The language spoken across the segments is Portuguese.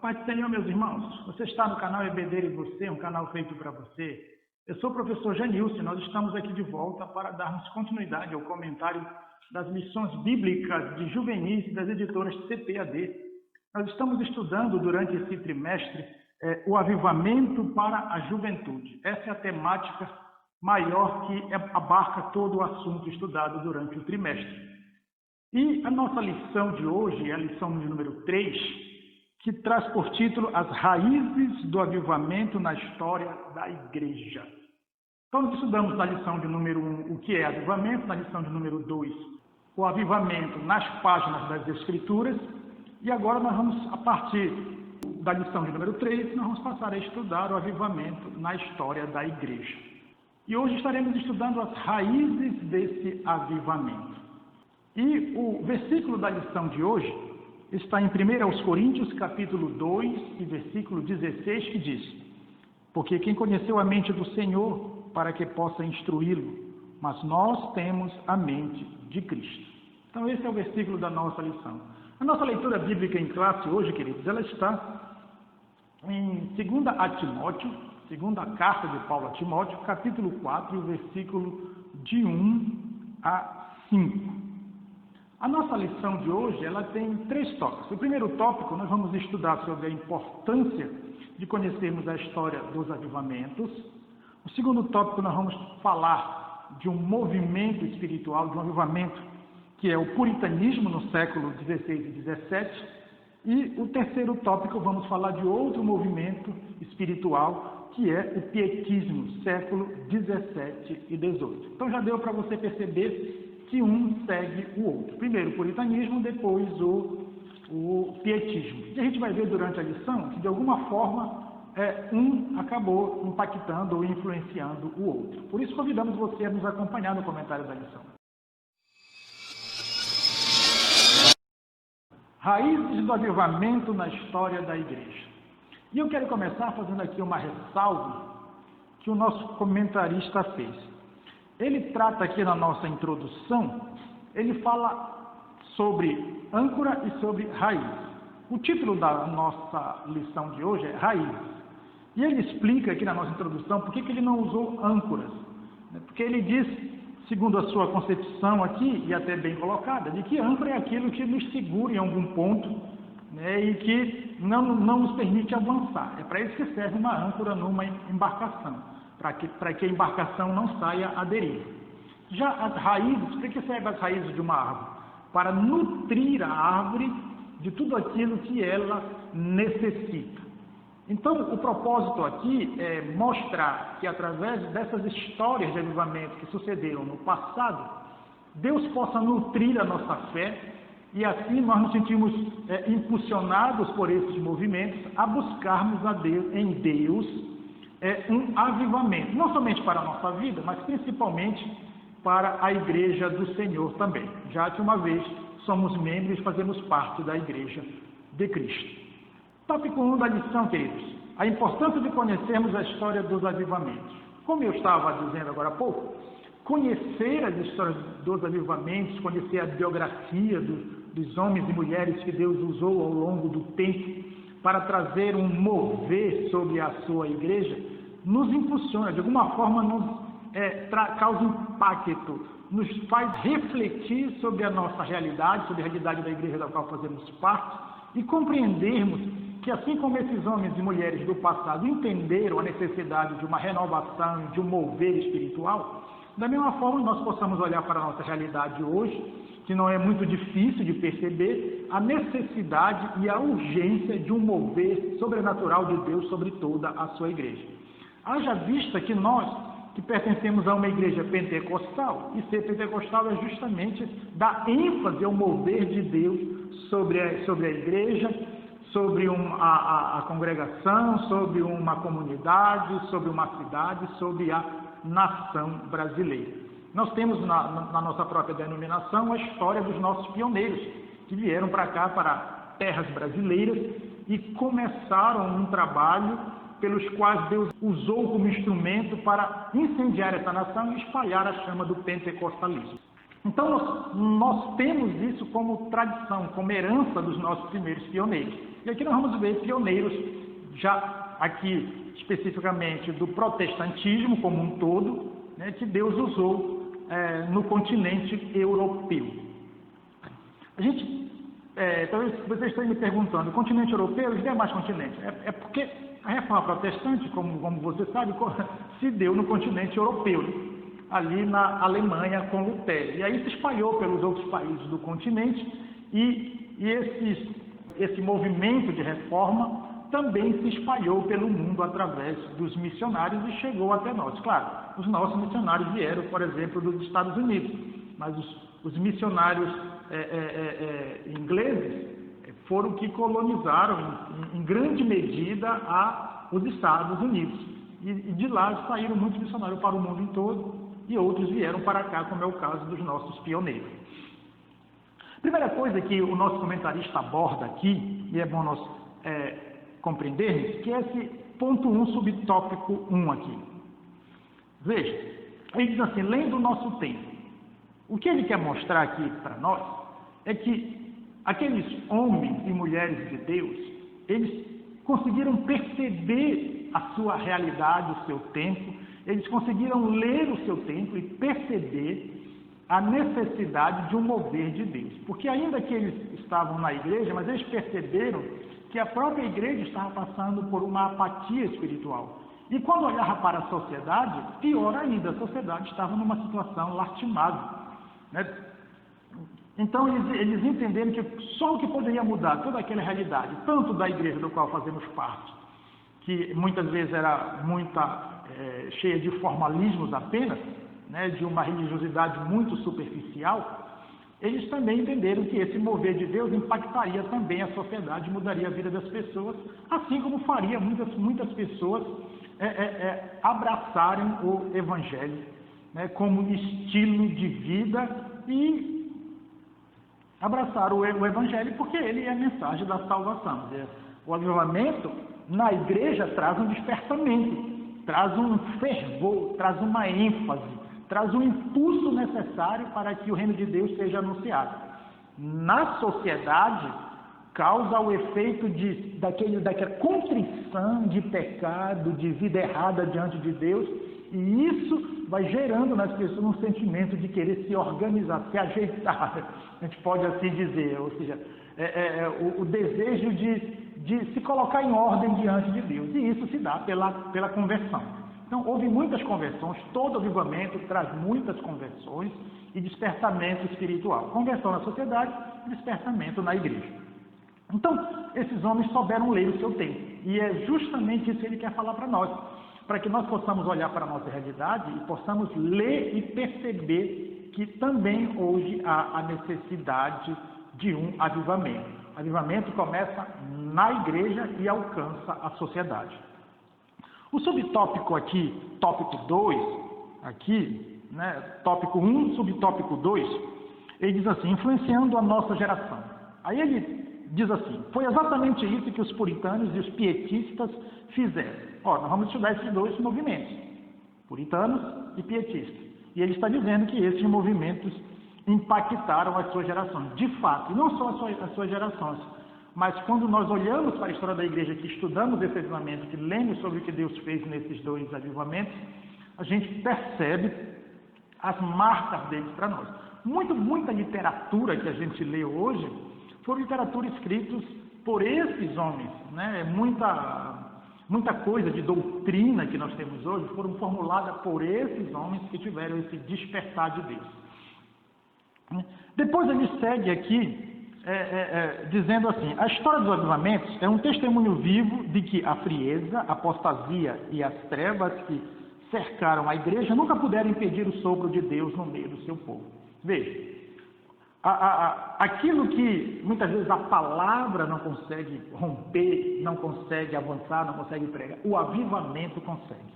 Paz do Senhor, meus irmãos. Você está no canal EBD e Você, um canal feito para você. Eu sou o professor Janilson e nós estamos aqui de volta para darmos continuidade ao comentário das lições bíblicas de juvenis das editoras CPAD. Nós estamos estudando durante esse trimestre o avivamento para a juventude. Essa é a temática maior que abarca todo o assunto estudado durante o trimestre. E a nossa lição de hoje é a lição de número 3, que traz por título As Raízes do Avivamento na História da Igreja. Então, nós estudamos na lição de número 1 o que é avivamento, na lição de número 2 o avivamento nas páginas das Escrituras, e agora nós vamos, a partir da lição de número 3, nós vamos passar a estudar o avivamento na história da Igreja. E hoje estaremos estudando as raízes desse avivamento. E o versículo da lição de hoje está em 1 Coríntios, capítulo 2, e versículo 16, que diz: Porque quem conheceu a mente do Senhor para que possa instruí-lo, mas nós temos a mente de Cristo. Então esse é o versículo da nossa lição. A nossa leitura bíblica em classe hoje, queridos, ela está em 2 a Timóteo, segunda carta de Paulo a Timóteo, capítulo 4, e o versículo de 1 a 5. A nossa lição de hoje, ela tem 3 tópicos. O primeiro tópico, nós vamos estudar sobre a importância de conhecermos a história dos avivamentos. O segundo tópico, nós vamos falar de um movimento espiritual, de um avivamento, que é o puritanismo no século XVI e XVII. E o terceiro tópico, vamos falar de outro movimento espiritual, que é o pietismo, século XVII e XVIII. Então já deu para você perceber que um segue o outro. Primeiro o puritanismo, depois o pietismo. E a gente vai ver durante a lição que, de alguma forma, um acabou impactando ou influenciando o outro. Por isso, convidamos você a nos acompanhar no comentário da lição. Raízes do avivamento na história da Igreja. E eu quero começar fazendo aqui uma ressalva que o nosso comentarista fez. Ele trata aqui na nossa introdução, ele fala sobre âncora e sobre raiz. O título da nossa lição de hoje é Raízes. E ele explica aqui na nossa introdução por que ele não usou âncoras. Porque ele diz, segundo a sua concepção aqui, e até bem colocada, de que âncora é aquilo que nos segura em algum ponto, né, e que não nos permite avançar. É para isso que serve uma âncora numa embarcação, para que a embarcação não saia à deriva. Já as raízes, para que servem as raízes de uma árvore? Para nutrir a árvore de tudo aquilo que ela necessita. Então, o propósito aqui é mostrar que, através dessas histórias de avivamento que sucederam no passado, Deus possa nutrir a nossa fé e assim nós nos sentimos impulsionados por esses movimentos a buscarmos a Deus, em Deus, um avivamento, não somente para a nossa vida, mas principalmente para a Igreja do Senhor também, já que uma vez somos membros e fazemos parte da Igreja de Cristo. Tópico 1 da lição, queridos, a importância de conhecermos a história dos avivamentos. Como eu estava dizendo agora há pouco, conhecer as histórias dos avivamentos, conhecer a biografia dos homens e mulheres que Deus usou ao longo do tempo para trazer um mover sobre a sua igreja, nos impulsiona, de alguma forma nos causa impacto, nos faz refletir sobre a nossa realidade, sobre a realidade da igreja da qual fazemos parte, e compreendermos que, assim como esses homens e mulheres do passado entenderam a necessidade de uma renovação e de um mover espiritual, da mesma forma nós possamos olhar para a nossa realidade hoje, que não é muito difícil de perceber, a necessidade e a urgência de um mover sobrenatural de Deus sobre toda a sua igreja. Haja vista que nós, que pertencemos a uma igreja pentecostal, e ser pentecostal é justamente dar ênfase ao mover de Deus sobre a igreja, sobre a congregação, sobre uma comunidade, sobre uma cidade, sobre a nação brasileira. Nós temos na nossa própria denominação a história dos nossos pioneiros, que vieram para cá, para terras brasileiras, e começaram um trabalho pelos quais Deus usou como instrumento para incendiar essa nação e espalhar a chama do pentecostalismo. Então, nós temos isso como tradição, como herança dos nossos primeiros pioneiros. E aqui nós vamos ver pioneiros, já aqui especificamente do protestantismo como um todo, né, que Deus usou no continente europeu. A gente, talvez vocês estejam me perguntando, o continente europeu e os demais continentes? É porque a reforma protestante, como você sabe, se deu no continente europeu, né? Ali na Alemanha com Lutero. E aí se espalhou pelos outros países do continente e esse movimento de reforma também se espalhou pelo mundo através dos missionários e chegou até nós. Claro, os nossos missionários vieram, por exemplo, dos Estados Unidos, mas os missionários ingleses foram que colonizaram em grande medida os Estados Unidos. E de lá saíram muitos missionários para o mundo em todo, e outros vieram para cá, como é o caso dos nossos pioneiros. Primeira coisa que o nosso comentarista aborda aqui, e é bom nós compreendermos, que é esse ponto 1, subtópico 1 aqui. Veja, ele diz assim, lendo o nosso tempo. O que ele quer mostrar aqui para nós é que aqueles homens e mulheres de Deus, eles conseguiram perceber a sua realidade, o seu tempo, eles conseguiram ler o seu tempo e perceber a necessidade de um mover de Deus. Porque ainda que eles estavam na igreja, mas eles perceberam que a própria igreja estava passando por uma apatia espiritual. E quando olhava para a sociedade, pior ainda, a sociedade estava numa situação lastimada, né? Então eles entenderam que só o que poderia mudar toda aquela realidade, tanto da igreja do qual fazemos parte, que muitas vezes era cheia de formalismos apenas, né, de uma religiosidade muito superficial, eles também entenderam que esse mover de Deus impactaria também a sociedade, mudaria a vida das pessoas, assim como faria muitas pessoas abraçarem o Evangelho, né, como estilo de vida e abraçar o Evangelho porque ele é a mensagem da salvação. O avivamento na igreja traz um despertamento, traz um fervor, traz uma ênfase, traz um impulso necessário para que o reino de Deus seja anunciado. Na sociedade, causa o efeito daquela contrição de pecado, de vida errada diante de Deus, e isso vai gerando nas pessoas um sentimento de querer se organizar, se ajeitar, a gente pode assim dizer, ou seja, o desejo de se colocar em ordem diante de Deus, e isso se dá pela conversão. Então, houve muitas conversões, todo avivamento traz muitas conversões e despertamento espiritual. Conversão na sociedade e despertamento na igreja. Então, esses homens souberam ler o seu tempo, e é justamente isso que ele quer falar para nós, para que nós possamos olhar para a nossa realidade e possamos ler e perceber que também hoje há a necessidade de um avivamento. O avivamento começa na igreja e alcança a sociedade. O subtópico aqui, tópico 2, aqui, né, tópico 1, subtópico 2, ele diz assim, influenciando a nossa geração. Aí ele diz assim, foi exatamente isso que os puritanos e os pietistas fizeram. Nós vamos estudar esses dois movimentos, puritanos e pietistas. E ele está dizendo que esses movimentos impactaram as suas gerações. De fato, não só as suas gerações, mas quando nós olhamos para a história da igreja, que estudamos esse avivamento, que lemos sobre o que Deus fez nesses dois avivamentos, a gente percebe as marcas deles para nós. Muita literatura que a gente lê hoje foi literatura escrita por esses homens, né? Muita coisa de doutrina que nós temos hoje foram formuladas por esses homens que tiveram esse despertar de Deus. Depois ele segue aqui dizendo assim, a história dos avivamentos é um testemunho vivo de que a frieza, a apostasia e as trevas que cercaram a igreja nunca puderam impedir o sopro de Deus no meio do seu povo. Veja, aquilo que muitas vezes a palavra não consegue romper, não consegue avançar, não consegue pregar, o avivamento consegue.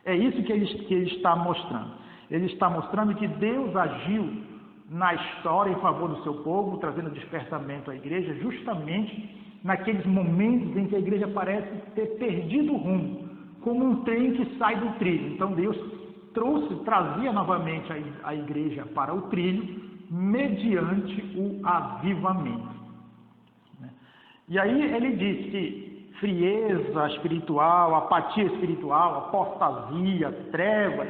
É isso que ele está mostrando. Ele está mostrando que Deus agiu na história em favor do seu povo, trazendo despertamento à igreja, justamente naqueles momentos em que a igreja parece ter perdido o rumo, como um trem que sai do trilho. Então Deus trazia novamente a igreja para o trilho, mediante o avivamento. E aí ele diz que frieza espiritual, apatia espiritual, apostasia, trevas,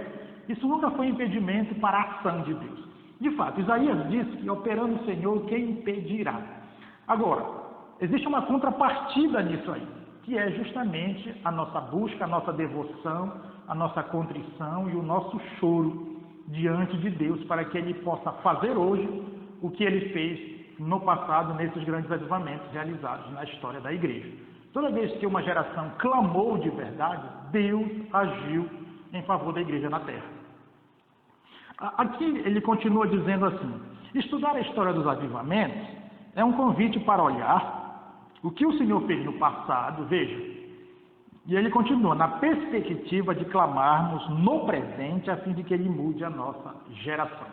isso nunca foi impedimento para a ação de Deus. De fato, Isaías diz que operando o Senhor, quem impedirá? Agora, existe uma contrapartida nisso aí, que é justamente a nossa busca, a nossa devoção, a nossa contrição e o nosso choro diante de Deus, para que Ele possa fazer hoje o que Ele fez no passado, nesses grandes avivamentos realizados na história da igreja. Toda vez que uma geração clamou de verdade, Deus agiu em favor da igreja na terra. Aqui ele continua dizendo assim: estudar a história dos avivamentos é um convite para olhar o que o Senhor fez no passado, veja. E ele continua, na perspectiva de clamarmos no presente, a fim de que Ele mude a nossa geração.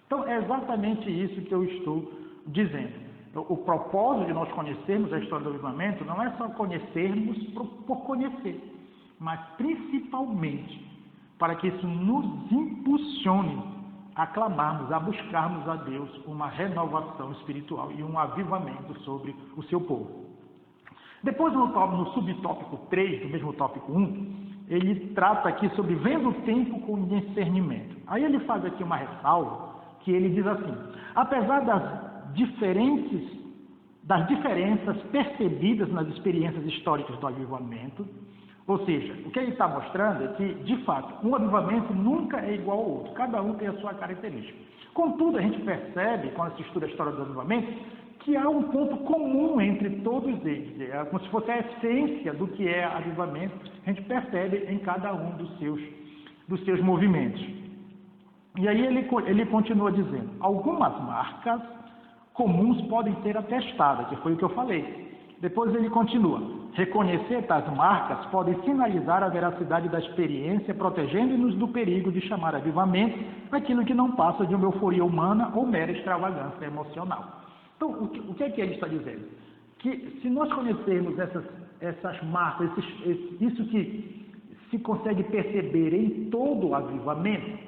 Então, é exatamente isso que eu estou dizendo. O propósito de nós conhecermos a história do avivamento não é só conhecermos por conhecer, mas principalmente para que isso nos impulsione a clamarmos, a buscarmos a Deus uma renovação espiritual e um avivamento sobre o seu povo. Depois, no subtópico 3, do mesmo tópico 1, ele trata aqui sobre vendo o tempo com discernimento. Aí ele faz aqui uma ressalva, que ele diz assim: apesar das diferenças percebidas nas experiências históricas do avivamento, ou seja, o que ele está mostrando é que, de fato, um avivamento nunca é igual ao outro, cada um tem a sua característica. Contudo, a gente percebe, quando se estuda a história do avivamento, que há um ponto comum entre todos eles, é como se fosse a essência do que é avivamento, a gente percebe em cada um dos seus movimentos. E aí ele continua dizendo: algumas marcas comuns podem ser atestadas, que foi o que eu falei. Depois ele continua: reconhecer tais marcas pode sinalizar a veracidade da experiência, protegendo-nos do perigo de chamar avivamento aquilo que não passa de uma euforia humana ou mera extravagância emocional. Então, o que é que ele está dizendo? Que se nós conhecermos essas marcas, isso que se consegue perceber em todo o avivamento,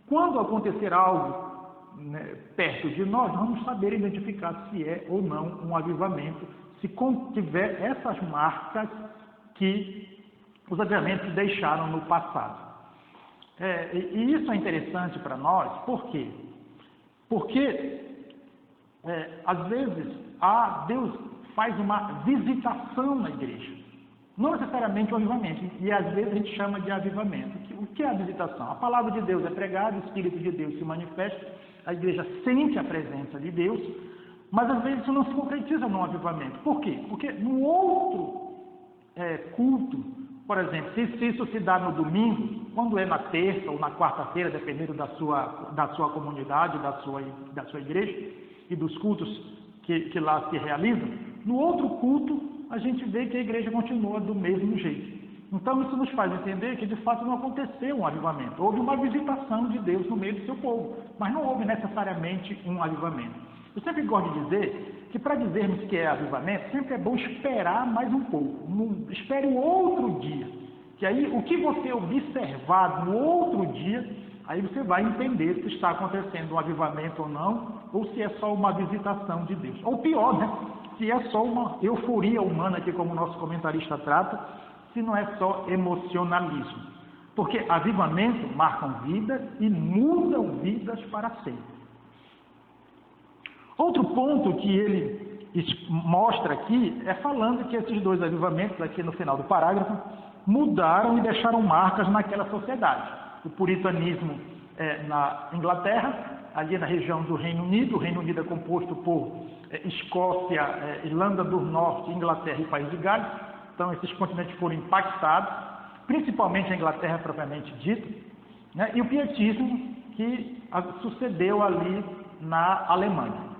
quando acontecer algo, né, perto de nós, vamos saber identificar se é ou não um avivamento, se contiver essas marcas que os avivamentos deixaram no passado. E isso é interessante para nós, por quê? Porque às vezes Deus faz uma visitação na igreja, não necessariamente um avivamento, e às vezes a gente chama de avivamento. O que é a visitação? A palavra de Deus é pregada, o Espírito de Deus se manifesta, a igreja sente a presença de Deus, mas às vezes isso não se concretiza num avivamento. Por quê? Porque no outro culto, por exemplo, se isso se dá no domingo, quando é na terça ou na quarta-feira, dependendo da sua comunidade, da sua igreja, e dos cultos que lá se realizam, no outro culto a gente vê que a igreja continua do mesmo jeito. Então isso nos faz entender que de fato não aconteceu um avivamento. Houve uma visitação de Deus no meio do seu povo, mas não houve necessariamente um avivamento. Eu sempre gosto de dizer que para dizermos que é avivamento, sempre é bom esperar mais um pouco. Espere o outro dia, que aí o que você observar no outro dia, aí você vai entender se está acontecendo um avivamento ou não, ou se é só uma visitação de Deus. Ou pior, né? Se é só uma euforia humana, que como o nosso comentarista trata, se não é só emocionalismo. Porque avivamentos marcam vidas e mudam vidas para sempre. Outro ponto que ele mostra aqui é falando que esses dois avivamentos, aqui no final do parágrafo, mudaram e deixaram marcas naquela sociedade. O puritanismo na Inglaterra, ali na região do Reino Unido. O Reino Unido é composto por Escócia, Irlanda do Norte, Inglaterra e País de Gales. Então, esses continentes foram impactados, principalmente a Inglaterra propriamente dita, né? E o pietismo, que sucedeu ali na Alemanha.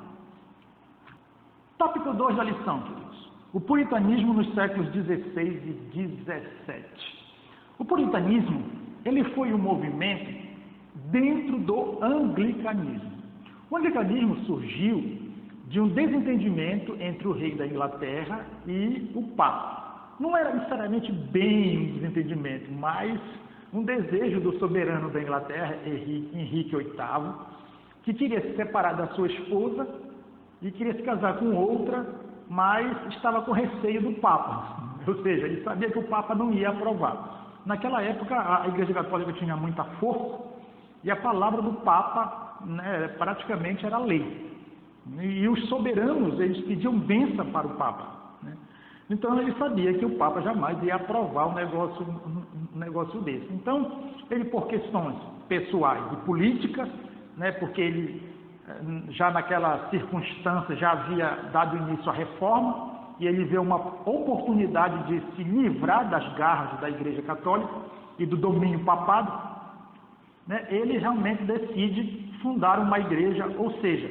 Tópico 2 da lição, queridos. O puritanismo nos séculos XVI e XVII. O puritanismo, ele foi um movimento dentro do anglicanismo. O anglicanismo surgiu de um desentendimento entre o rei da Inglaterra e o Papa. Não era necessariamente bem um desentendimento, mas um desejo do soberano da Inglaterra, Henrique VIII, que queria se separar da sua esposa e queria se casar com outra, mas estava com receio do Papa, ou seja, ele sabia que o Papa não ia aprovar. Naquela época, a Igreja Católica tinha muita força e a palavra do Papa, né, praticamente era lei. E os soberanos, eles pediam bênção para o Papa, né? Então ele sabia que o Papa jamais ia aprovar um negócio desse. Então, ele, por questões pessoais e políticas, né, porque ele já naquela circunstância já havia dado início à reforma, e ele vê uma oportunidade de se livrar das garras da Igreja Católica e do domínio papado, né, ele realmente decide fundar uma igreja, ou seja,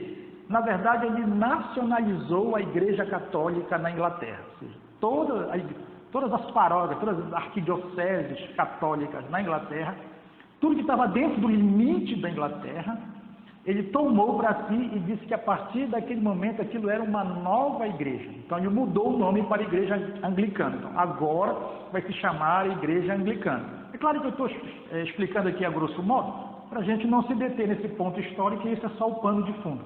na verdade ele nacionalizou a Igreja Católica na Inglaterra, ou seja, todas as paróquias, todas as arquidioceses católicas na Inglaterra, tudo que estava dentro do limite da Inglaterra, ele tomou para si e disse que a partir daquele momento aquilo era uma nova igreja. Então ele mudou o nome para a Igreja Anglicana. Então, agora vai se chamar Igreja Anglicana. É claro que eu estou explicando aqui a grosso modo, para a gente não se deter nesse ponto histórico, e isso é só o pano de fundo.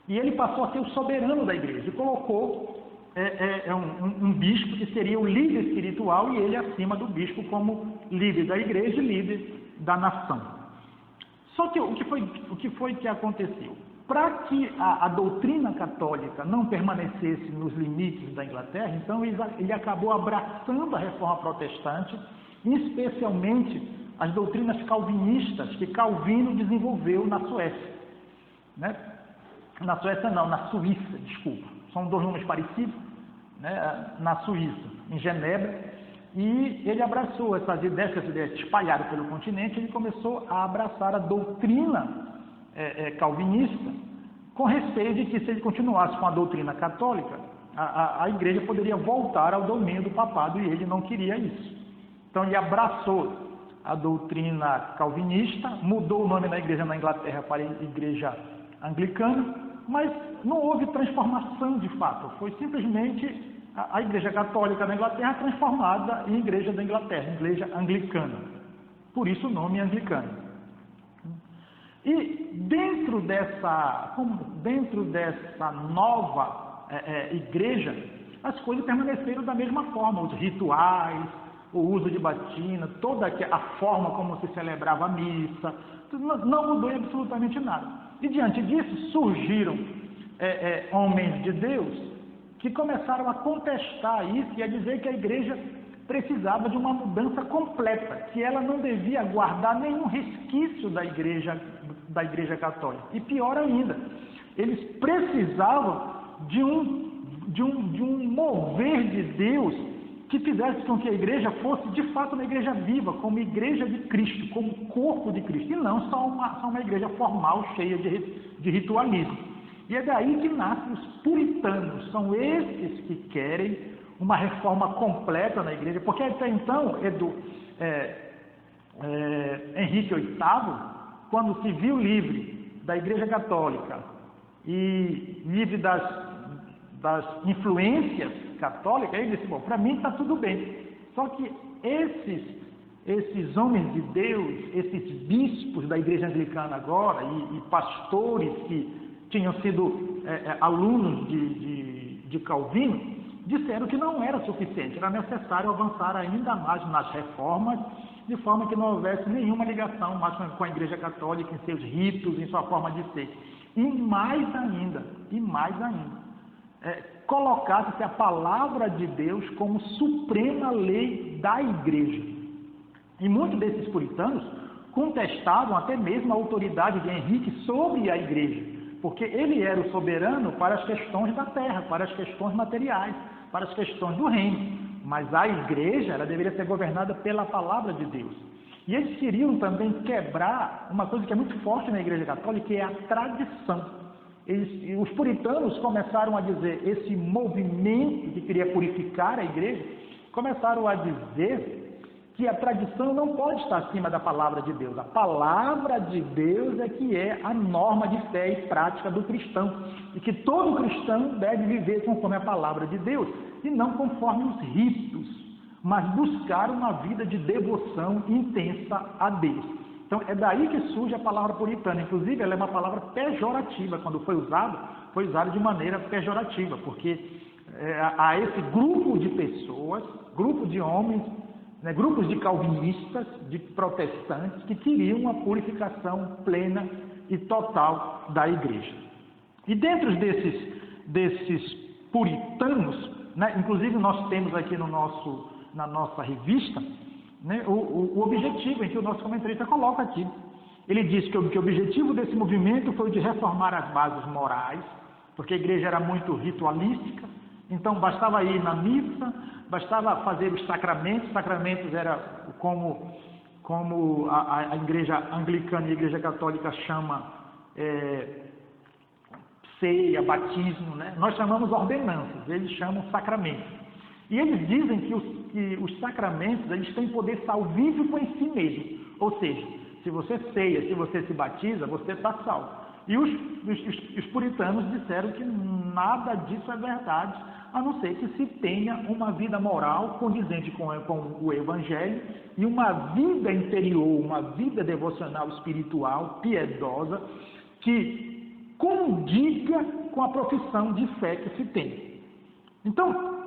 E ele passou a ser o soberano da igreja e colocou um bispo que seria o líder espiritual, e ele acima do bispo como líder da igreja e líder da nação. Só que o que foi que aconteceu? Para que a doutrina católica não permanecesse nos limites da Inglaterra, então ele acabou abraçando a reforma protestante, especialmente as doutrinas calvinistas que Calvino desenvolveu na Suécia, né? Na Suécia não, na Suíça, desculpa. São dois nomes parecidos, né? Na Suíça, em Genebra. E ele abraçou essas ideias espalhadas pelo continente. Ele começou a abraçar a doutrina calvinista, com receio de que, se ele continuasse com a doutrina católica, a igreja poderia voltar ao domínio do papado, e ele não queria isso. Então ele abraçou a doutrina calvinista, mudou o nome da igreja na Inglaterra para a Igreja Anglicana, mas não houve transformação de fato, foi simplesmente a Igreja Católica da Inglaterra transformada em Igreja da Inglaterra, Igreja Anglicana. Por isso o nome é Anglicano. E dentro dessa nova igreja, as coisas permaneceram da mesma forma, os rituais, o uso de batina, toda a forma como se celebrava a missa, não mudou absolutamente nada. E diante disso surgiram homens de Deus que começaram a contestar isso e a dizer que a igreja precisava de uma mudança completa, que ela não devia guardar nenhum resquício da igreja católica. E pior ainda, eles precisavam de um mover de Deus que fizesse com que a igreja fosse de fato uma igreja viva, como igreja de Cristo, como corpo de Cristo, e não só uma igreja formal, cheia de ritualismo. E é daí que nascem os puritanos, são esses que querem uma reforma completa na igreja, porque até então, Henrique VIII, quando se viu livre da Igreja Católica e livre das influências católicas, ele disse, bom, para mim está tudo bem. Só que esses homens de Deus, esses bispos da Igreja Anglicana agora, e pastores que tinham sido alunos de Calvino, disseram que não era suficiente, era necessário avançar ainda mais nas reformas, de forma que não houvesse nenhuma ligação mais com a Igreja Católica, em seus ritos, em sua forma de ser. E mais ainda, colocasse a palavra de Deus como suprema lei da Igreja. E muitos desses puritanos contestavam até mesmo a autoridade de Henrique sobre a Igreja, porque ele era o soberano para as questões da terra, para as questões materiais, para as questões do reino. Mas a igreja, ela deveria ser governada pela palavra de Deus. E eles queriam também quebrar uma coisa que é muito forte na Igreja Católica, que é a tradição. Os puritanos começaram a dizer, esse movimento que queria purificar a igreja, começaram a dizer que a tradição não pode estar acima da palavra de Deus. A palavra de Deus é que é a norma de fé e prática do cristão. E que todo cristão deve viver conforme a palavra de Deus, e não conforme os ritos, mas buscar uma vida de devoção intensa a Deus. Então, é daí que surge a palavra puritana. Inclusive, ela é uma palavra pejorativa. Quando foi usada de maneira pejorativa, porque há esse grupo de pessoas, grupo de homens, né, grupos de calvinistas, de protestantes, que queriam uma purificação plena e total da igreja. E dentro desses puritanos, né, inclusive nós temos aqui na nossa revista, né, o objetivo em que o nosso comentarista coloca aqui. Ele diz que o objetivo desse movimento foi o de reformar as bases morais, porque a igreja era muito ritualística, então bastava ir na missa, bastava fazer os sacramentos. Sacramentos era como a igreja anglicana e a igreja católica chama ceia, batismo, né? Nós chamamos ordenanças, eles chamam sacramentos. E eles dizem que os sacramentos eles têm poder salvífico em si mesmo. Ou seja, se você ceia, se você se batiza, você está salvo. E os puritanos disseram que nada disso é verdade, a não ser que se tenha uma vida moral condizente com o Evangelho e uma vida interior, uma vida devocional espiritual, piedosa, que condiga com a profissão de fé que se tem. Então,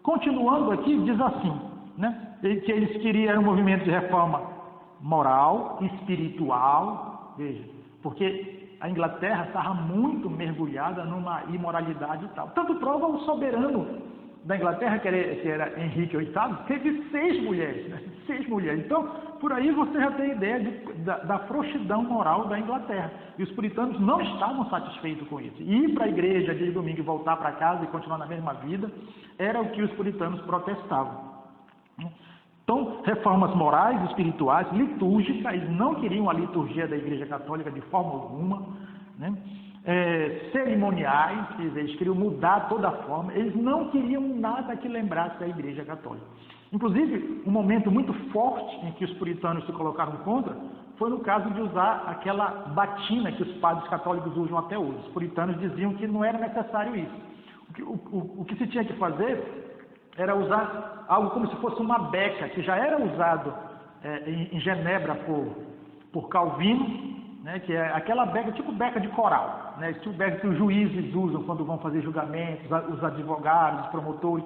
continuando aqui, diz assim, né, que eles queriam um movimento de reforma moral, espiritual, veja, porque a Inglaterra estava muito mergulhada numa imoralidade e tal. Tanto prova o soberano da Inglaterra, que era Henrique VIII, teve 6 mulheres, né? 6 mulheres. Então, por aí você já tem ideia da frouxidão moral da Inglaterra. E os puritanos não estavam satisfeitos com isso. Ir para a igreja dia de domingo e voltar para casa e continuar na mesma vida, era o que os puritanos protestavam. Então, reformas morais, espirituais, litúrgicas, eles não queriam a liturgia da Igreja Católica de forma alguma, né? Cerimoniais, eles queriam mudar toda a forma, eles não queriam nada que lembrasse a Igreja Católica. Inclusive, um momento muito forte em que os puritanos se colocaram contra foi no caso de usar aquela batina que os padres católicos usam até hoje. Os puritanos diziam que não era necessário isso. O que se tinha que fazer era usar algo como se fosse uma beca, que já era usado em Genebra por Calvino, né, que é aquela beca, tipo beca de coral, né, tipo beca que os juízes usam quando vão fazer julgamentos, os advogados, os promotores.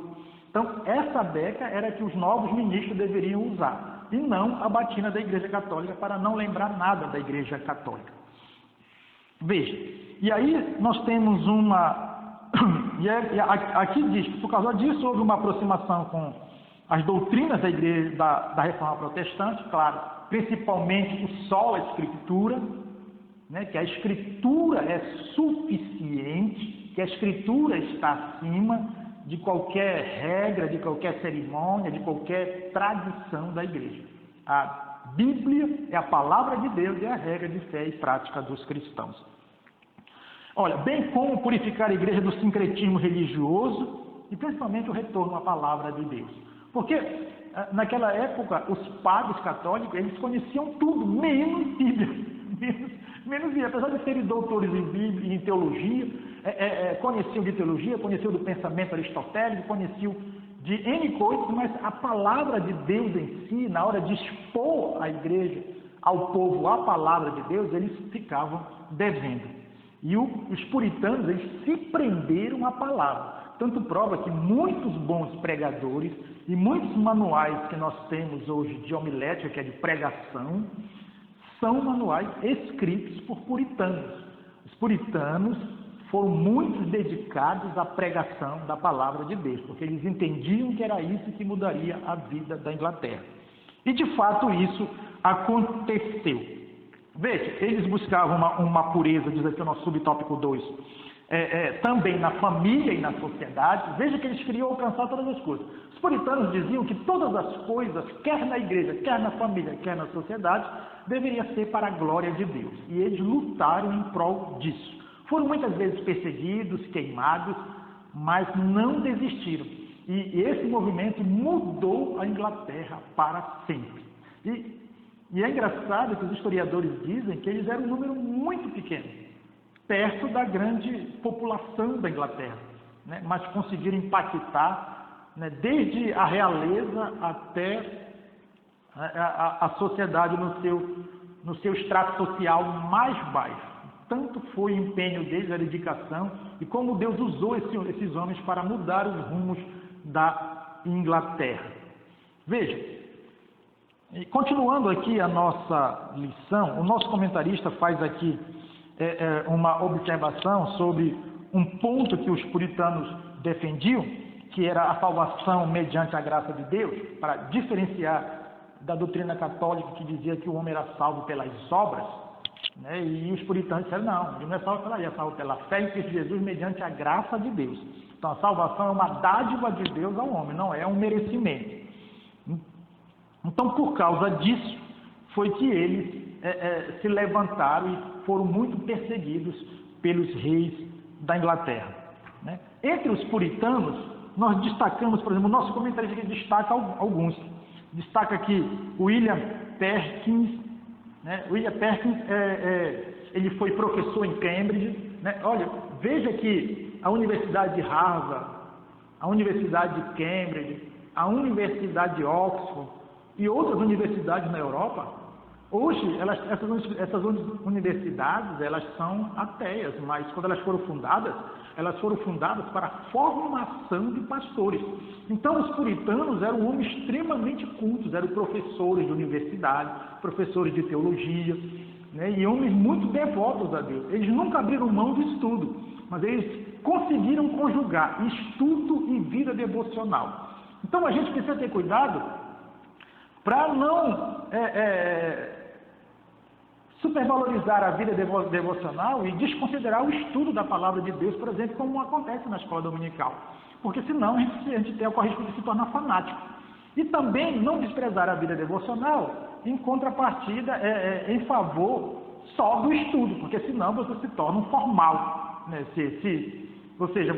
Então, essa beca era que os novos ministros deveriam usar, e não a batina da Igreja Católica, para não lembrar nada da Igreja Católica. Veja, e aí nós temos aqui diz que por causa disso houve uma aproximação com as doutrinas da igreja da Reforma Protestante, claro, principalmente o sola Escritura, né, que a Escritura é suficiente, que a Escritura está acima de qualquer regra, de qualquer cerimônia, de qualquer tradição da igreja. A Bíblia é a palavra de Deus e é a regra de fé e prática dos cristãos. Olha, bem como purificar a igreja do sincretismo religioso e principalmente o retorno à palavra de Deus. Porque naquela época os padres católicos, eles conheciam tudo, menos Bíblia. Menos Bíblia. Apesar de serem doutores em Bíblia e em teologia, conheciam de teologia, conheciam do pensamento aristotélico, conheciam de N coisas, mas a palavra de Deus em si, na hora de expor a igreja, ao povo, a palavra de Deus, eles ficavam devendo. E os puritanos, eles se prenderam à palavra. Tanto prova que muitos bons pregadores e muitos manuais que nós temos hoje de homilética, que é de pregação, são manuais escritos por puritanos. Os puritanos foram muito dedicados à pregação da palavra de Deus, porque eles entendiam que era isso que mudaria a vida da Inglaterra. E, de fato, isso aconteceu. Veja, eles buscavam uma pureza, diz aqui o nosso subtópico 2, também na família e na sociedade. Veja que eles queriam alcançar todas as coisas. Os puritanos diziam que todas as coisas, quer na igreja, quer na família, quer na sociedade, deveria ser para a glória de Deus. E eles lutaram em prol disso. Foram muitas vezes perseguidos, queimados, mas não desistiram. E esse movimento mudou a Inglaterra para sempre. E é engraçado que os historiadores dizem que eles eram um número muito pequeno, perto da grande população da Inglaterra, né? Mas conseguiram impactar, né, desde a realeza até a sociedade no seu extrato social mais baixo. Tanto foi o empenho deles, a dedicação, e como Deus usou esses homens para mudar os rumos da Inglaterra. Veja, continuando aqui a nossa lição, o nosso comentarista faz aqui uma observação sobre um ponto que os puritanos defendiam, que era a salvação mediante a graça de Deus, para diferenciar da doutrina católica que dizia que o homem era salvo pelas obras, né? E os puritanos disseram, não, ele não é salvo pela lei, é salvo pela fé em Cristo Jesus mediante a graça de Deus. Então a salvação é uma dádiva de Deus ao homem, não é um merecimento. Então, por causa disso, foi que eles se levantaram e foram muito perseguidos pelos reis da Inglaterra, né? Entre os puritanos, nós destacamos, por exemplo, o nosso comentarista aqui destaca alguns. Destaca aqui William Perkins, né? William Perkins, ele foi professor em Cambridge, né? Olha, veja que a Universidade de Harvard, a Universidade de Cambridge, a Universidade de Oxford e outras universidades na Europa, hoje, essas universidades, elas são ateias, mas quando elas foram fundadas para a formação de pastores. Então, os puritanos eram homens extremamente cultos, eram professores de universidade, professores de teologia, né, e homens muito devotos a Deus. Eles nunca abriram mão do estudo, mas eles conseguiram conjugar estudo e vida devocional. Então, a gente precisa ter cuidado para não supervalorizar a vida devocional e desconsiderar o estudo da palavra de Deus, por exemplo, como acontece na escola dominical. Porque senão a gente tem o risco de se tornar fanático. E também não desprezar a vida devocional em contrapartida em favor só do estudo, porque senão você se torna um formal, né? Ou seja,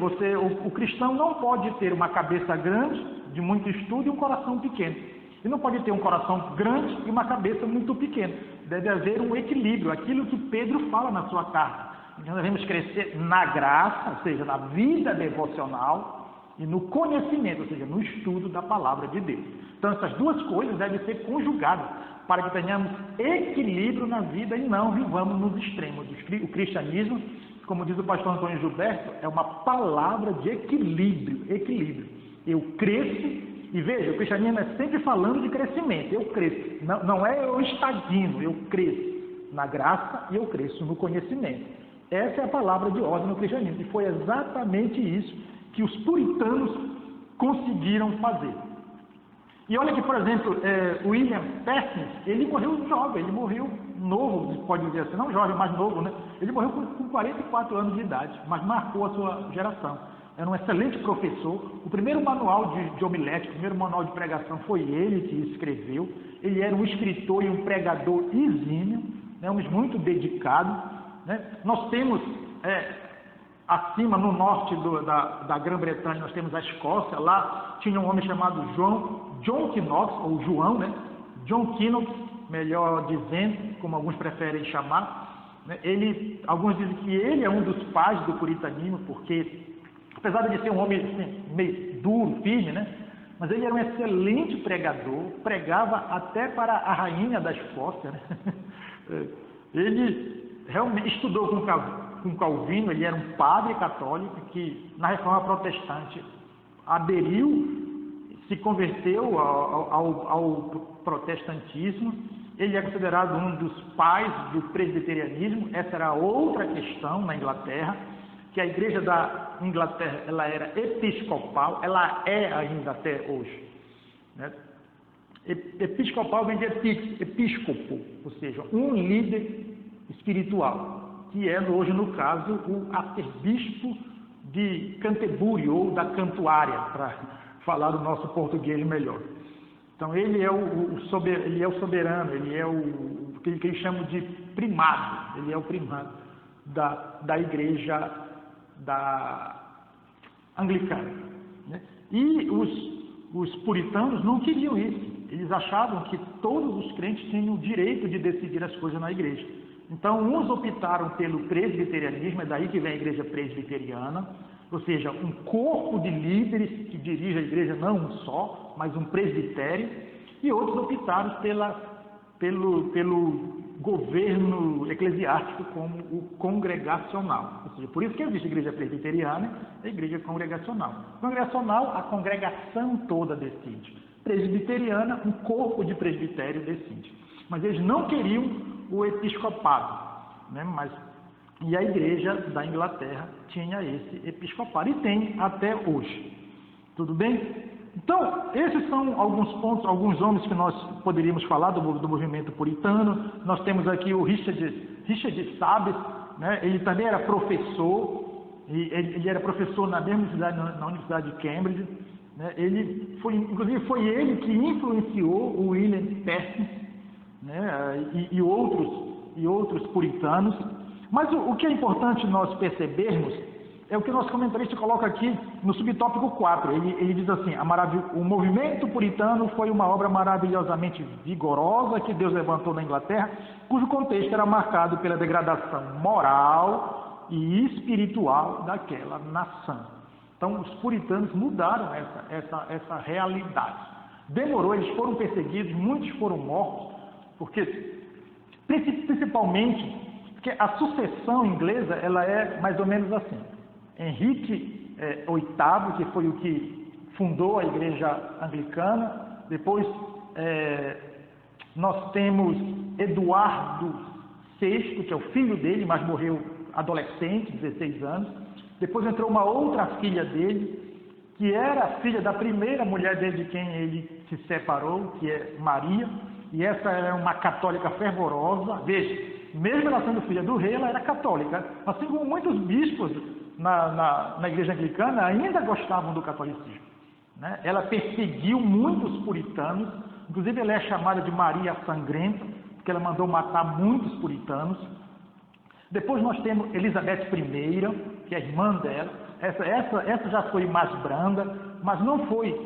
o cristão não pode ter uma cabeça grande, de muito estudo, e um coração pequeno. E não pode ter um coração grande e uma cabeça muito pequena. Deve haver um equilíbrio, aquilo que Pedro fala na sua carta. Nós devemos crescer na graça, ou seja, na vida devocional, e no conhecimento, ou seja, no estudo da palavra de Deus. Então, essas duas coisas devem ser conjugadas para que tenhamos equilíbrio na vida e não vivamos nos extremos. O cristianismo, como diz o pastor Antônio Gilberto, é uma palavra de equilíbrio. Eu cresço. E veja, o cristianismo é sempre falando de crescimento. Eu cresço. Não é eu estagno, eu cresço na graça e eu cresço no conhecimento. Essa é a palavra de ordem no cristianismo. E foi exatamente isso que os puritanos conseguiram fazer. E olha que, por exemplo, William Perkins, ele morreu jovem, ele morreu novo, pode dizer assim, não jovem, mas novo, né? Ele morreu com 44 anos de idade, mas marcou a sua geração. Era um excelente professor. O primeiro manual de homilética, o primeiro manual de pregação foi ele que escreveu. Ele era um escritor e um pregador exímio, né, um muito dedicado, né? Nós temos, acima, no norte da Grã-Bretanha, nós temos a Escócia. Lá tinha um homem chamado John Knox, ou João, né? John Knox, melhor dizendo, como alguns preferem chamar. Né? Alguns dizem que ele é um dos pais do puritanismo, porque apesar de ser um homem assim, meio duro, firme, né? Mas ele era um excelente pregador, pregava até para a rainha da Escócia, né? Ele realmente estudou com Calvino, ele era um padre católico que, na Reforma Protestante, aderiu, se converteu ao protestantismo. Ele é considerado um dos pais do presbiterianismo. Essa era outra questão na Inglaterra, que a igreja da Inglaterra ela era episcopal, ela é ainda até hoje, né? Episcopal vem de episcopo, ou seja, um líder espiritual, que é hoje, no caso, o arcebispo de Canterbury, ou da Cantuária, para falar o nosso português melhor. Então, ele é o soberano, ele é o que eles chamam de primado, ele é o primado da igreja da anglicana, né? E os puritanos não queriam isso. Eles achavam que todos os crentes tinham o direito de decidir as coisas na igreja. Então, uns optaram pelo presbiterianismo, é daí que vem a igreja presbiteriana, ou seja, um corpo de líderes que dirige a igreja, não um só, mas um presbitério, e outros optaram pelo governo eclesiástico como o congregacional. Ou seja, por isso que existe a igreja presbiteriana e a igreja congregacional. Congregacional, a congregação toda decide. Presbiteriana, um corpo de presbitério decide. Mas eles não queriam o episcopado, né? E a igreja da Inglaterra tinha esse episcopado e tem até hoje. Tudo bem? Então, esses são alguns pontos, alguns homens que nós poderíamos falar do movimento puritano. Nós temos aqui o Richard Sabes, né? Ele também era professor, ele era professor na mesma universidade, na Universidade de Cambridge, né? Inclusive foi ele que influenciou o William Perkins, né? e outros puritanos. Mas o que é importante nós percebermos é o que o nosso comentarista coloca aqui no subtópico 4. Ele diz assim: o movimento puritano foi uma obra maravilhosamente vigorosa que Deus levantou na Inglaterra, cujo contexto era marcado pela degradação moral e espiritual daquela nação. Então, os puritanos mudaram essa realidade. Demorou, eles foram perseguidos, muitos foram mortos, principalmente porque a sucessão inglesa ela é mais ou menos assim. Henrique VIII, que foi o que fundou a igreja anglicana. Depois nós temos Eduardo VI, que é o filho dele, mas morreu adolescente, 16 anos. Depois entrou uma outra filha dele, que era filha da primeira mulher dele de quem ele se separou, que é Maria. E essa era uma católica fervorosa. Veja, mesmo ela sendo filha do rei, ela era católica. Assim como muitos bispos na igreja anglicana ainda gostavam do catolicismo, né? Ela perseguiu muitos puritanos, inclusive ela é chamada de Maria Sangrenta, porque ela mandou matar muitos puritanos. Depois nós temos Elizabeth I, que é a irmã dela. Essa já foi mais branda, mas não foi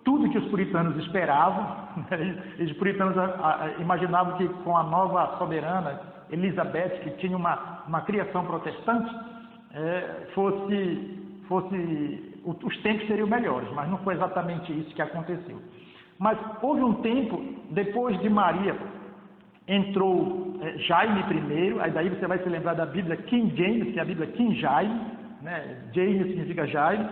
tudo que os puritanos esperavam. Os puritanos imaginavam que com a nova soberana Elizabeth, que tinha uma criação protestante, os tempos seriam melhores, mas não foi exatamente isso que aconteceu. Mas houve um tempo, depois de Maria, entrou Jaime I, aí daí você vai se lembrar da Bíblia King James, que é a Bíblia King Jaime, né? James significa Jaime,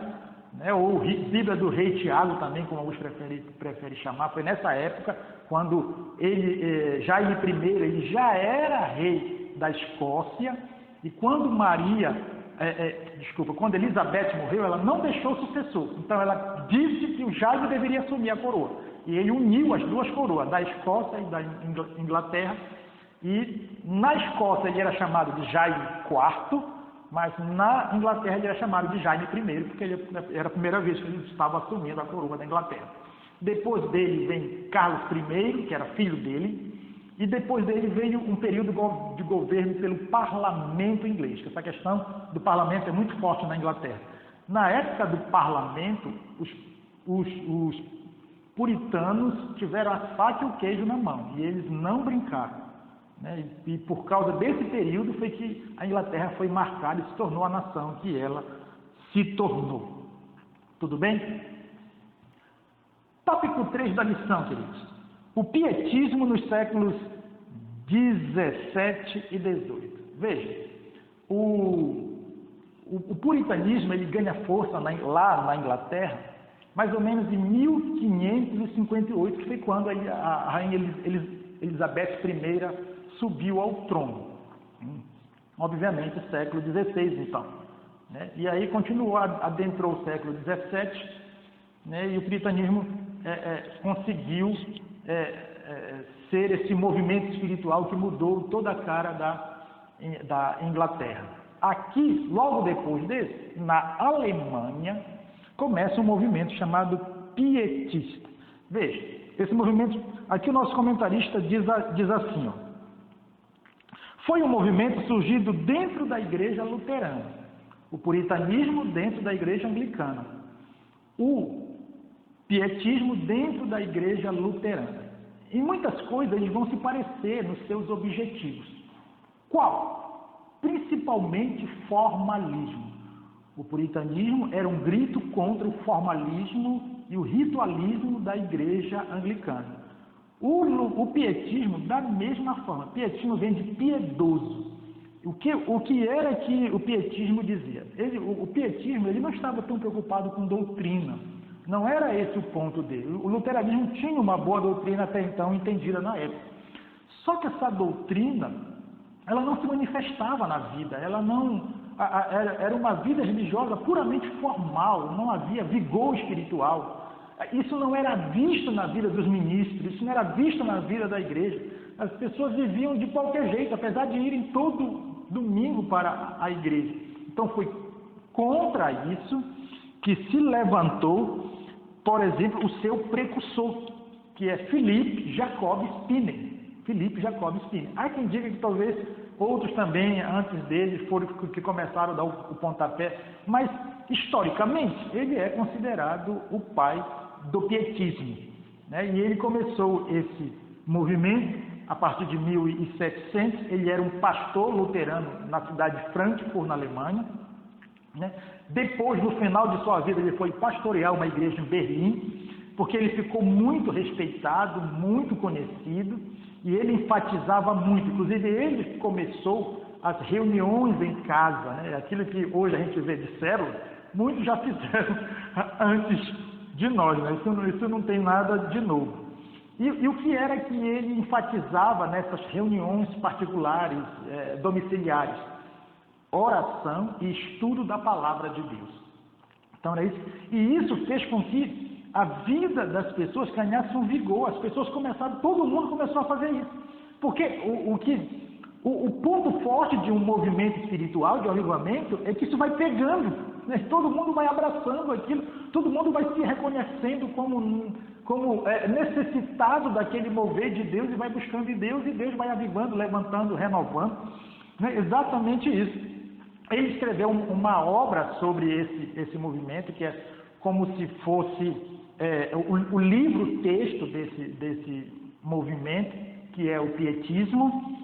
né? Ou Bíblia do Rei Tiago também, como alguns preferem chamar. Foi nessa época, quando Jaime I, ele já era rei da Escócia, e quando quando Elizabeth morreu, ela não deixou sucessor. Então ela disse que o Jaime deveria assumir a coroa. E ele uniu as duas coroas, da Escócia e da Inglaterra. E na Escócia ele era chamado de Jaime IV, mas na Inglaterra ele era chamado de Jaime I, porque era a primeira vez que ele estava assumindo a coroa da Inglaterra. Depois dele vem Carlos I, que era filho dele. E depois dele veio um período de governo pelo parlamento inglês, que essa questão do parlamento é muito forte na Inglaterra. Na época do parlamento, os puritanos tiveram a faca e o queijo na mão, e eles não brincaram, né? E por causa desse período foi que a Inglaterra foi marcada e se tornou a nação que ela se tornou. Tudo bem? Tópico 3 da lição, queridos. O pietismo nos séculos 17 e 18. Veja, o puritanismo ele ganha força lá na Inglaterra, mais ou menos em 1558, que foi quando a rainha Elizabeth I subiu ao trono. Obviamente, século XVI, então, né? E aí continuou, adentrou o século XVII, né? E o puritanismo conseguiu ser esse movimento espiritual que mudou toda a cara da Inglaterra. Aqui, logo depois desse, na Alemanha, começa um movimento chamado pietista. Veja, esse movimento, aqui o nosso comentarista diz assim, ó: foi um movimento surgido dentro da igreja luterana, o puritanismo dentro da igreja anglicana, o pietismo dentro da igreja luterana. Em muitas coisas eles vão se parecer nos seus objetivos. Qual? Principalmente formalismo. O puritanismo era um grito contra o formalismo e o ritualismo da igreja anglicana. O pietismo, da mesma forma, pietismo vem de piedoso. O que era que o pietismo dizia? O pietismo ele não estava tão preocupado com doutrina, não era esse o ponto dele. O luteranismo tinha uma boa doutrina até então entendida na época. Só que essa doutrina, ela não se manifestava na vida, ela não era uma vida religiosa puramente formal, não havia vigor espiritual. Isso não era visto na vida dos ministros, isso não era visto na vida da igreja. As pessoas viviam de qualquer jeito, apesar de irem todo domingo para a igreja. Então foi contra isso que se levantou, por exemplo, o seu precursor, que é Philippe Jacob Spener. Philippe Jacob Spener. Há quem diga que talvez outros também, antes dele, foram que começaram a dar o pontapé, mas historicamente ele é considerado o pai do pietismo, né? E ele começou esse movimento a partir de 1700. Ele era um pastor luterano na cidade de Frankfurt, na Alemanha, né? Depois, no final de sua vida, ele foi pastorear uma igreja em Berlim, porque ele ficou muito respeitado, muito conhecido, e ele enfatizava muito. Inclusive, ele começou as reuniões em casa, né? Aquilo que hoje a gente vê de célula, muitos já fizeram antes de nós, né? Isso não tem nada de novo. E o que era que ele enfatizava nessas reuniões particulares, domiciliares? Oração e estudo da palavra de Deus. Então era isso. E isso fez com que a vida das pessoas ganhasse um vigor. As pessoas todo mundo começou a fazer isso. Porque o ponto forte de um movimento espiritual, de um avivamento, é que isso vai pegando, né? Todo mundo vai abraçando aquilo, todo mundo vai se reconhecendo como necessitado daquele mover de Deus e vai buscando em Deus, e Deus vai avivando, levantando, renovando, né? Exatamente isso. Ele escreveu uma obra sobre esse movimento, que é como se fosse o livro-texto desse movimento, que é o pietismo,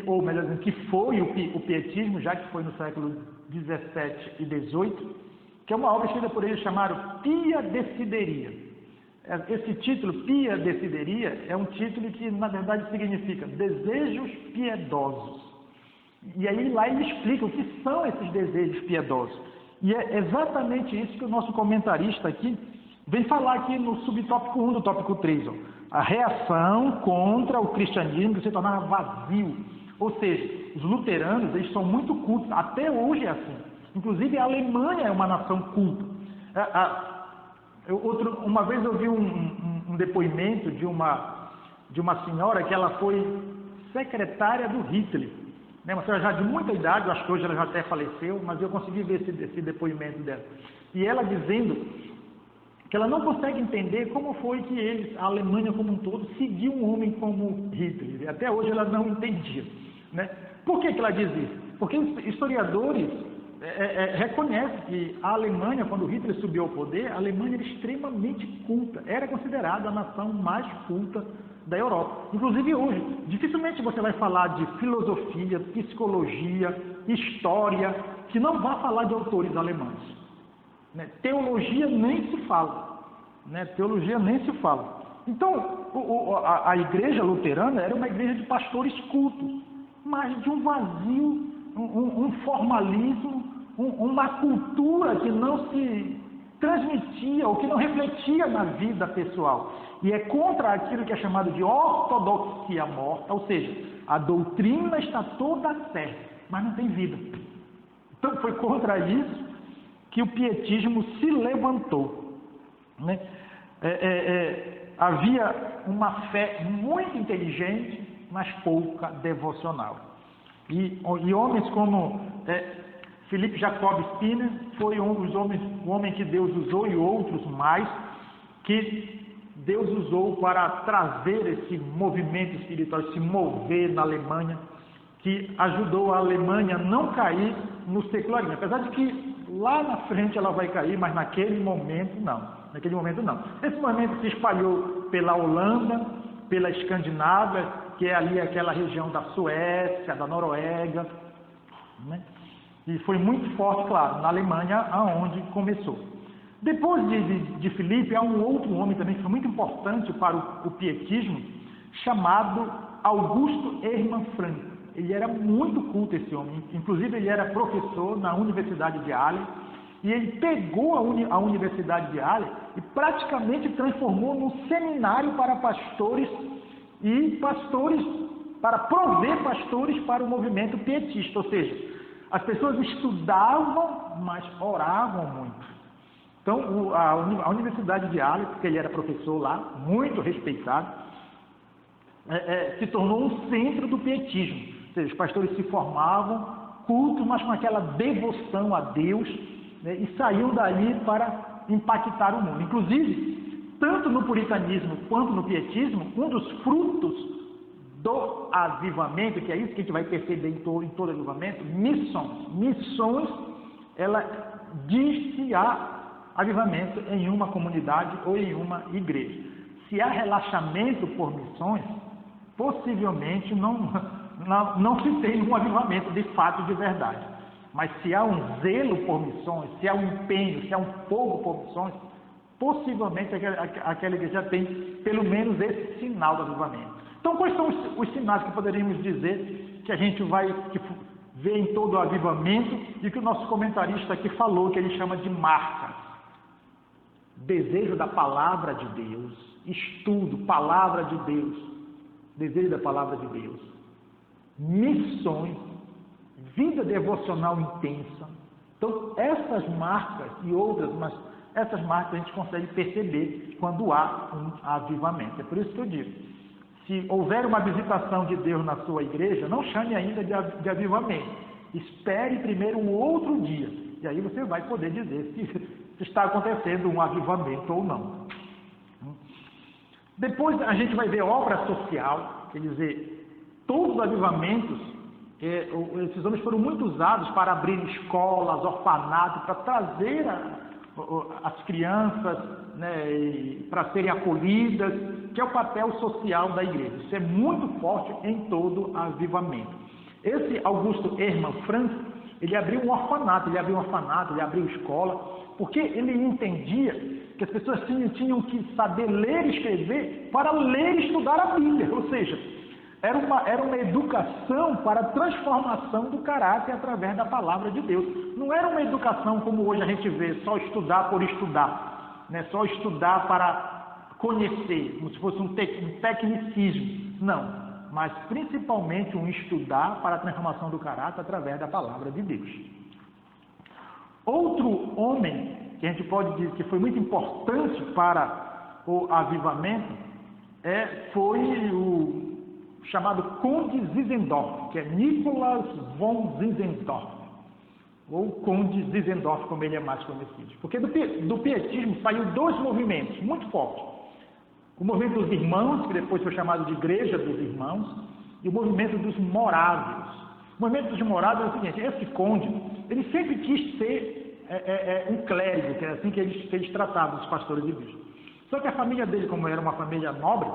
ou melhor dizendo, que foi o pietismo, já que foi no século 17 e 18, que é uma obra escrita por ele chamada Pia Desideria. Esse título, Pia Desideria, é um título que, na verdade, significa desejos piedosos. E aí lá ele explica o que são esses desejos piedosos. E é exatamente isso que o nosso comentarista aqui vem falar aqui no subtópico 1 do tópico 3. Ó. A reação contra o cristianismo que se tornava vazio. Ou seja, os luteranos, eles são muito cultos. Até hoje é assim. Inclusive a Alemanha é uma nação culta. Uma vez eu vi um depoimento de uma senhora que ela foi secretária do Hitler. Uma senhora já de muita idade, eu acho que hoje ela já até faleceu, mas eu consegui ver esse depoimento dela. E ela dizendo que ela não consegue entender como foi que a Alemanha como um todo, seguiu um homem como Hitler. E até hoje ela não entendia. Né? Por que ela diz isso? Porque os historiadores reconhecem que a Alemanha, quando Hitler subiu ao poder, a Alemanha era extremamente culta, era considerada a nação mais culta da Europa. Inclusive hoje, dificilmente você vai falar de filosofia, psicologia, história, que não vá falar de autores alemães. Né? Teologia nem se fala. Né? Teologia nem se fala. Então, a igreja luterana era uma igreja de pastores cultos, mas de um vazio, um formalismo, uma cultura que não se transmitia ou que não refletia na vida pessoal. E é contra aquilo que é chamado de ortodoxia morta, ou seja, a doutrina está toda certa, mas não tem vida. Então foi contra isso que o pietismo se levantou. Né? Havia uma fé muito inteligente, mas pouca devocional. E homens como Philippe Jacob Spener foi o homem que Deus usou, e outros mais, que Deus usou para trazer esse movimento espiritual, esse mover na Alemanha, que ajudou a Alemanha a não cair no secularismo. Apesar de que lá na frente ela vai cair, mas naquele momento não. Esse movimento se espalhou pela Holanda, pela Escandinávia, que é ali aquela região da Suécia, da Noruega, né? E foi muito forte, claro, na Alemanha, aonde começou. Depois de Filipe, há um outro homem também que foi muito importante para o pietismo, chamado Augusto Hermann Francke. Ele era muito culto, esse homem, inclusive ele era professor na Universidade de Halle, e ele pegou a Universidade de Halle e praticamente transformou num seminário para pastores para prover pastores para o movimento pietista, ou seja, as pessoas estudavam, mas oravam muito. Então, a Universidade de Halle, porque ele era professor lá, muito respeitado, se tornou um centro do pietismo. Ou seja, os pastores se formavam, cultos, mas com aquela devoção a Deus, né, e saíam dali para impactar o mundo. Inclusive, tanto no puritanismo quanto no pietismo, um dos frutos do avivamento, que é isso que a gente vai perceber em todo avivamento, missões, ela diz se há avivamento em uma comunidade ou em uma igreja. Se há relaxamento por missões, possivelmente não se tem um avivamento de fato, de verdade. Mas se há um zelo por missões, se há um empenho, se há um fogo por missões, possivelmente aquela igreja tem pelo menos esse sinal do avivamento. Então, quais são os sinais que poderíamos dizer que a gente vai ver em todo o avivamento e que o nosso comentarista aqui falou, que ele chama de marcas? Desejo da palavra de Deus, estudo, palavra de Deus, desejo da palavra de Deus, missões, vida devocional intensa. Então, essas marcas e outras, mas essas marcas a gente consegue perceber quando há um avivamento. É por isso que eu digo, se houver uma visitação de Deus na sua igreja, não chame ainda de avivamento. Espere primeiro um outro dia. E aí você vai poder dizer se está acontecendo um avivamento ou não. Depois a gente vai ver obra social, quer dizer, todos os avivamentos, esses homens foram muito usados para abrir escolas, orfanatos, para trazer as crianças, né, para serem acolhidas, que é o papel social da igreja. Isso é muito forte em todo avivamento. Esse Augusto Hermann Francke, ele abriu um orfanato, ele abriu escola, porque ele entendia que as pessoas tinham que saber ler e escrever para ler e estudar a Bíblia, ou seja, era uma educação para a transformação do caráter através da palavra de Deus. Não era uma educação como hoje a gente vê, só estudar por estudar, né? Só estudar para conhecer, como se fosse um tecnicismo. Não, mas principalmente um estudar para a transformação do caráter através da palavra de Deus. Outro homem que a gente pode dizer que foi muito importante para o avivamento foi o chamado Conde Zinzendorf, que é Nicholas von Zinzendorf, ou Conde Zinzendorf, como ele é mais conhecido. Porque do pietismo saiu dois movimentos muito fortes. O movimento dos irmãos, que depois foi chamado de Igreja dos Irmãos, e o movimento dos morávios. O movimento dos morávios é o seguinte: esse conde, ele sempre quis ser um clérigo, que é assim que eles tratavam os pastores e bispos. Só que a família dele, como era uma família nobre,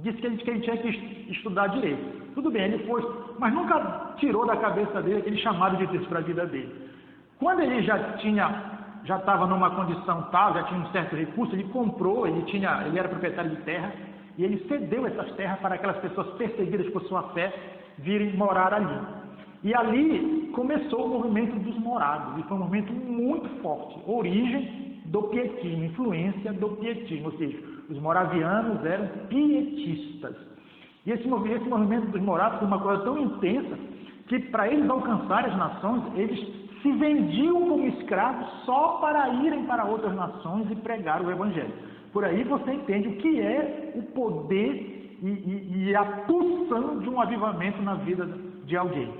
disse que ele tinha que estudar direito. Tudo bem, ele foi, mas nunca tirou da cabeça dele aquele chamado de Deus para a vida dele. Quando ele já estava numa condição tal, já tinha um certo recurso, ele comprou, ele era proprietário de terra, e ele cedeu essas terras para aquelas pessoas perseguidas por sua fé virem morar ali. E ali começou o movimento dos morados, e foi um movimento muito forte, origem do pietismo, influência do pietismo, ou seja, os moravianos eram pietistas. E esse movimento dos morados foi uma coisa tão intensa que, para eles alcançarem as nações, eles se vendiam como escravos só para irem para outras nações e pregar o Evangelho. Por aí você entende o que é o poder e a pulsão de um avivamento na vida de alguém.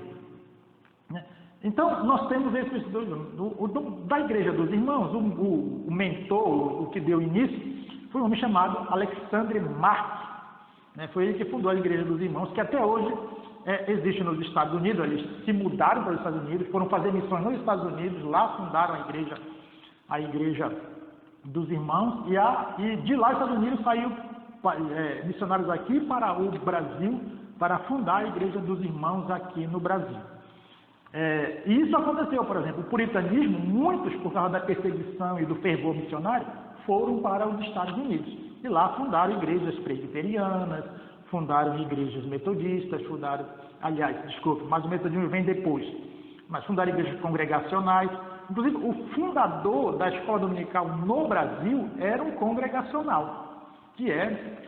Então, nós temos esses dois, da Igreja dos Irmãos, o mentor, o que deu início, foi um homem chamado Alexandre Marx. Foi ele que fundou a Igreja dos Irmãos, que até hoje existe nos Estados Unidos. Eles se mudaram para os Estados Unidos, foram fazer missões nos Estados Unidos, lá fundaram a Igreja dos Irmãos, e de lá, Estados Unidos, saiu missionários aqui para o Brasil, para fundar a Igreja dos Irmãos aqui no Brasil. E isso aconteceu, por exemplo, o puritanismo, muitos, por causa da perseguição e do fervor missionário, foram para os Estados Unidos. E lá fundaram igrejas presbiterianas, fundaram igrejas metodistas, mas o metodismo vem depois, mas fundaram igrejas congregacionais. Inclusive, o fundador da escola dominical no Brasil era um congregacional, que é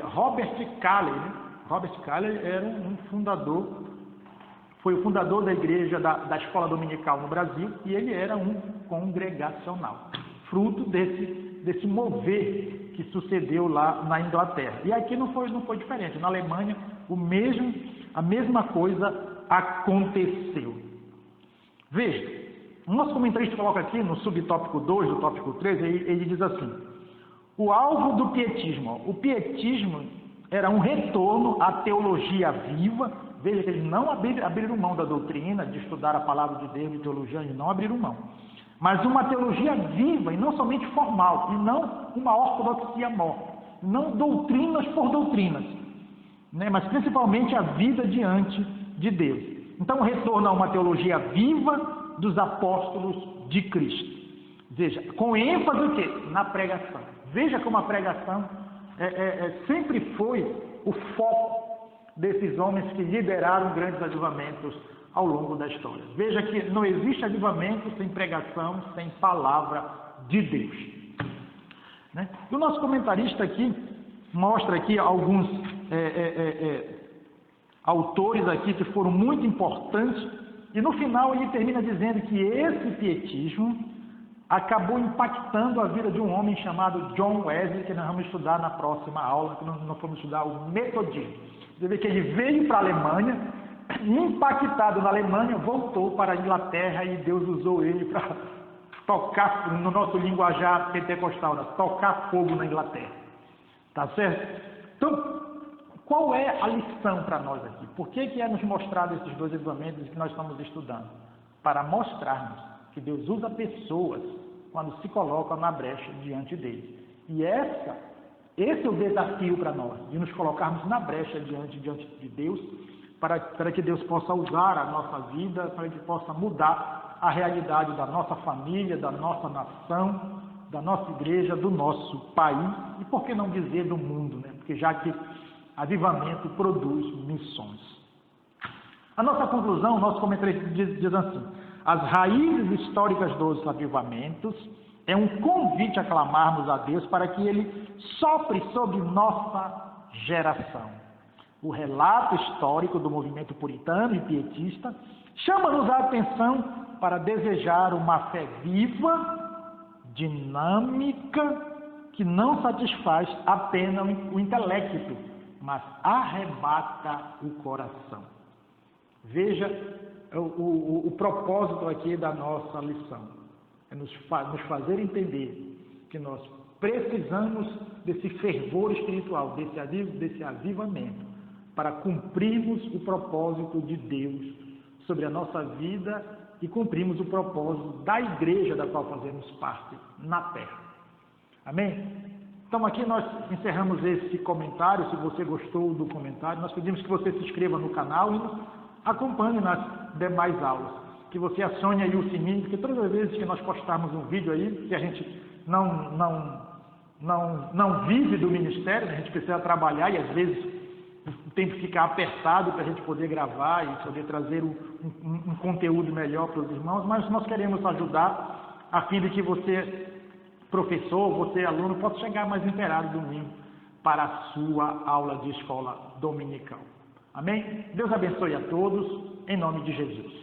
Robert Calley, né? Robert Calley era um fundador, foi o fundador da igreja da escola dominical no Brasil, e ele era um congregacional, fruto desse mover que sucedeu lá na Inglaterra. E aqui não foi diferente. Na Alemanha, a mesma coisa aconteceu. Veja, o nosso comentarista coloca aqui no subtópico 2 do tópico 3, ele diz assim: o alvo do pietismo. O pietismo era um retorno à teologia viva. Veja que eles não abriram mão da doutrina, de estudar a palavra de Deus, de teologia, eles não abriram mão. Mas uma teologia viva e não somente formal, e não uma ortodoxia morta, não doutrinas por doutrinas, né? Mas principalmente a vida diante de Deus. Então, o retorno a uma teologia viva dos apóstolos de Cristo. Veja, com ênfase o quê? Na pregação. Veja como a pregação sempre foi o foco desses homens que lideraram grandes avivamentos ao longo da história. Veja que não existe avivamento sem pregação, sem palavra de Deus, né? E o nosso comentarista aqui mostra aqui alguns autores aqui que foram muito importantes, e no final ele termina dizendo que esse pietismo acabou impactando a vida de um homem chamado John Wesley, que nós vamos estudar na próxima aula, que nós vamos estudar o metodismo. Você vê que ele veio para a Alemanha, impactado na Alemanha, voltou para a Inglaterra, e Deus usou ele para tocar, no nosso linguajar pentecostal, né? Tocar fogo na Inglaterra. Tá certo? Então, qual é a lição para nós aqui? Por que é nos mostrado esses dois avivamentos que nós estamos estudando? Para mostrarmos que Deus usa pessoas quando se colocam na brecha diante dele. E esse é o desafio para nós, de nos colocarmos na brecha diante de Deus, para que Deus possa usar a nossa vida, para que possa mudar a realidade da nossa família, da nossa nação, da nossa igreja, do nosso país, e por que não dizer do mundo, né? Porque já que avivamento produz missões. A nossa conclusão, o nosso comentário diz assim: as raízes históricas dos avivamentos é um convite a clamarmos a Deus para que Ele sopre sobre nossa geração. O relato histórico do movimento puritano e pietista chama-nos a atenção para desejar uma fé viva, dinâmica, que não satisfaz apenas o intelecto, mas arrebata o coração. Veja o propósito aqui da nossa lição. É nos fazer entender que nós precisamos desse fervor espiritual, desse avivamento, para cumprirmos o propósito de Deus sobre a nossa vida e cumprirmos o propósito da igreja da qual fazemos parte na terra. Amém? Então aqui nós encerramos esse comentário. Se você gostou do comentário, nós pedimos que você se inscreva no canal e nos acompanhe nas demais aulas. Que você acione aí o sininho, porque todas as vezes que nós postarmos um vídeo aí, que a gente não vive do ministério, a gente precisa trabalhar e às vezes o tempo fica apertado para a gente poder gravar e poder trazer um conteúdo melhor para os irmãos, mas nós queremos ajudar a fim de que você, professor, você, aluno, possa chegar mais inteirado domingo para a sua aula de escola dominical. Amém? Deus abençoe a todos, em nome de Jesus.